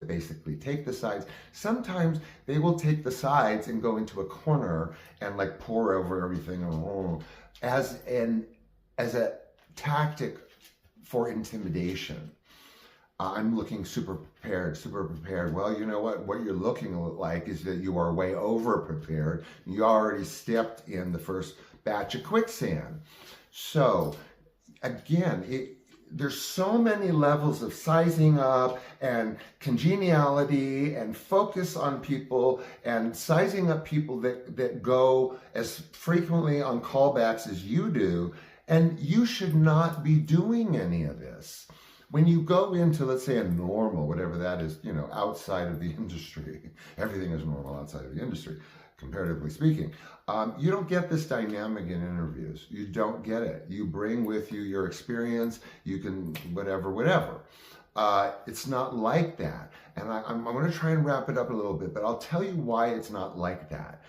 basically take the sides. Sometimes they will take the sides and go into a corner and like pour over everything as a tactic for intimidation. I'm looking super prepared, super prepared. Well, you know what you're looking like is that you are way over prepared. You already stepped in the first batch of quicksand. So again, there's so many levels of sizing up and congeniality and focus on people and sizing up people that go as frequently on callbacks as you do. And you should not be doing any of this. When you go into, let's say, a normal, whatever that is, you know, outside of the industry, everything is normal outside of the industry, comparatively speaking, you don't get this dynamic in interviews. You don't get it. You bring with you your experience, you can whatever. It's not like that. And I'm going to try and wrap it up a little bit, but I'll tell you why it's not like that.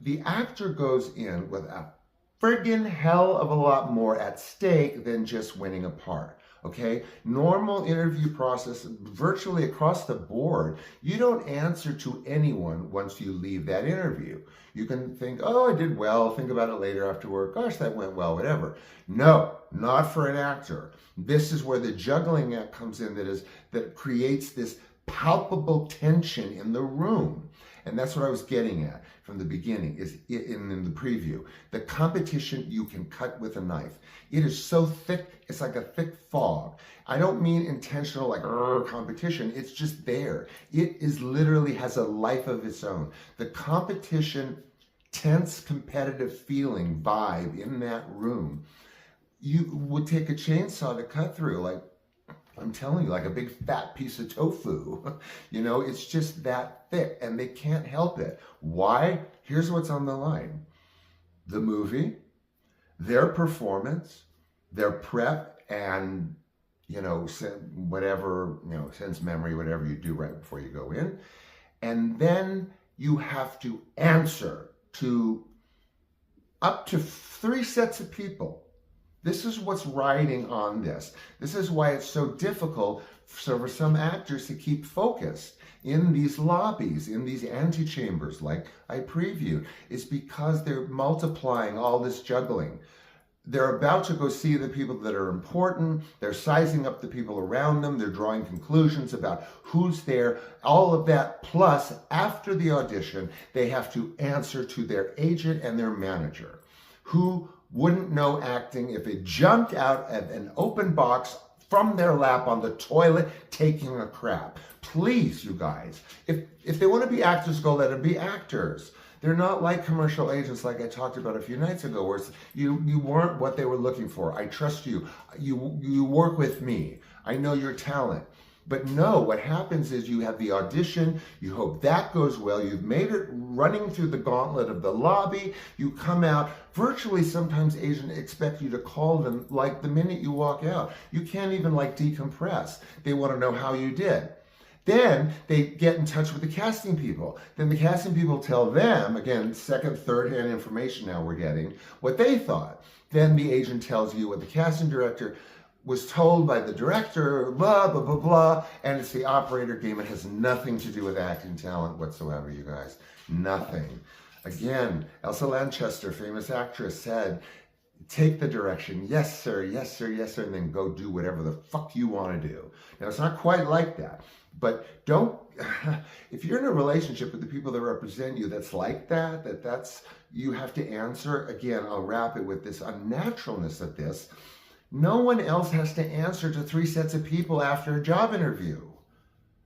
The actor goes in with a friggin' hell of a lot more at stake than just winning a part. Okay, normal interview process, virtually across the board, you don't answer to anyone once you leave that interview. You can think, oh, I did well, think about it later after work, gosh, that went well, whatever. No, not for an actor. This is where the juggling act comes in that creates this palpable tension in the room. And that's what I was getting at from the beginning, is in the preview. The competition you can cut with a knife. It is so thick, it's like a thick fog. I don't mean intentional like competition, it's just there. It is literally has a life of its own. The competition, tense, competitive feeling, vibe in that room, you would take a chainsaw to cut through, like, I'm telling you, like a big fat piece of tofu. You know, it's just that thick and they can't help it. Why? Here's what's on the line. The movie, their performance, their prep, and, you know, whatever, you know, sense memory, whatever you do right before you go in. And then you have to answer to up to 3 sets of people. This is what's riding on this. This is why it's so difficult for some actors to keep focused in these lobbies, in these antechambers like I previewed. It's because they're multiplying all this juggling. They're about to go see the people that are important. They're sizing up the people around them. They're drawing conclusions about who's there, all of that. Plus, after the audition, they have to answer to their agent and their manager, who wouldn't know acting if it jumped out of an open box from their lap on the toilet taking a crap. Please, you guys, if they want to be actors, go let them be actors. They're not like commercial agents like I talked about a few nights ago, where you weren't what they were looking for. I trust you. You work with me. I know your talent. But no, what happens is you have the audition, you hope that goes well, you've made it running through the gauntlet of the lobby, you come out, virtually sometimes agents expect you to call them like the minute you walk out. You can't even like decompress. They want to know how you did. Then they get in touch with the casting people. Then the casting people tell them, again, second, third-hand information now we're getting, what they thought. Then the agent tells you what the casting director was told by the director, blah, blah, blah, blah, and it's the operator game. It has nothing to do with acting talent whatsoever, you guys. Nothing. Again, Elsa Lanchester, famous actress, said, take the direction, yes sir, yes sir, yes sir, and then go do whatever the fuck you want to do. Now, it's not quite like that, but don't, if you're in a relationship with the people that represent you that's like that's, you have to answer, again, I'll wrap it with this unnaturalness of this. No one else has to answer to 3 sets of people after a job interview.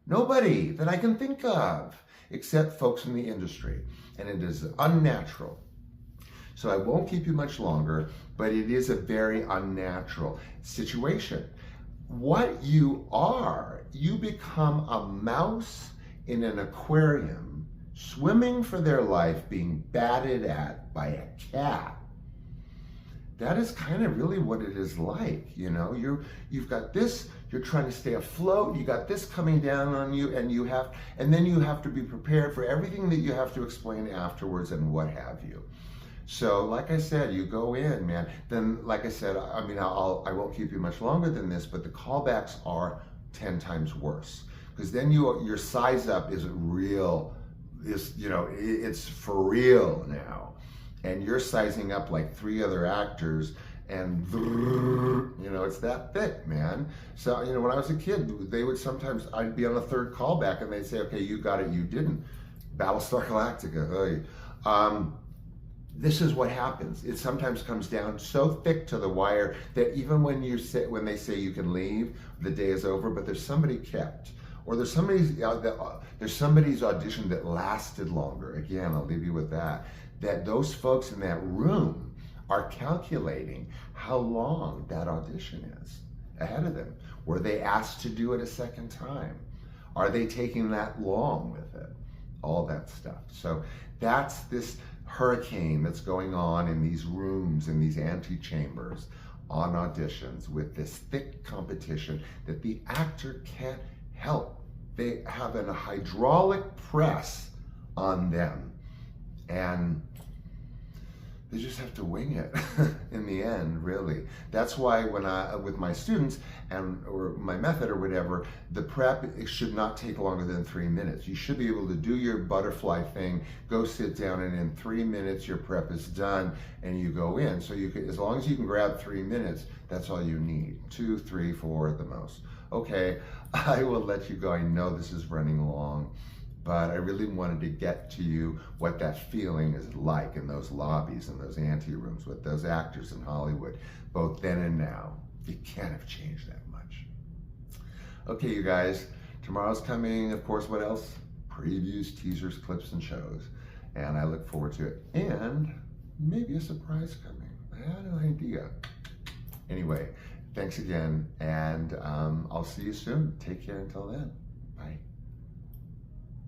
Nobody that I can think of, except folks in the industry. And it is unnatural. So I won't keep you much longer, but it is a very unnatural situation. What you are, you become a mouse in an aquarium, swimming for their life, being batted at by a cat. That is kind of really what it is like, you know. You've got this, you're trying to stay afloat, you got this coming down on you, and then you have to be prepared for everything that you have to explain afterwards and what have you. So, like I said, you go in, man. Then, like I said, I mean, I won't keep you much longer than this, but the callbacks are 10 times worse. because then your size up isn't real. It's for real now, and you're sizing up like 3 other actors, and it's that thick, man. So when I was a kid, they would sometimes, I'd be on the 3rd callback, and they'd say, okay, you got it, you didn't. Battlestar Galactica. This is what happens. It sometimes comes down so thick to the wire that even when they say you can leave, the day is over, but there's somebody kept, or there's somebody's audition that lasted longer. Again, I'll leave you with that. That those folks in that room are calculating how long that audition is ahead of them. Were they asked to do it a second time? Are they taking that long with it? All that stuff. So that's this hurricane that's going on in these rooms, in these antechambers, on auditions, with this thick competition that the actor can't help. They have a hydraulic press on them, and they just have to wing it in the end, really. That's why when with my students or my method or whatever, the prep, it should not take longer than 3 minutes. You should be able to do your butterfly thing, go sit down, and in 3 minutes your prep is done and you go in. So you can, as long as you can grab 3 minutes, that's all you need. 2, 3, 4 at the most. Okay, I will let you go. I know this is running long, but I really wanted to get to you what that feeling is like in those lobbies and those ante rooms with those actors in Hollywood, both then and now. You can't have changed that much. Okay, you guys, tomorrow's coming. Of course, what else? Previews, teasers, clips, and shows. And I look forward to it. And maybe a surprise coming. I had an idea. Anyway, thanks again, and I'll see you soon. Take care until then.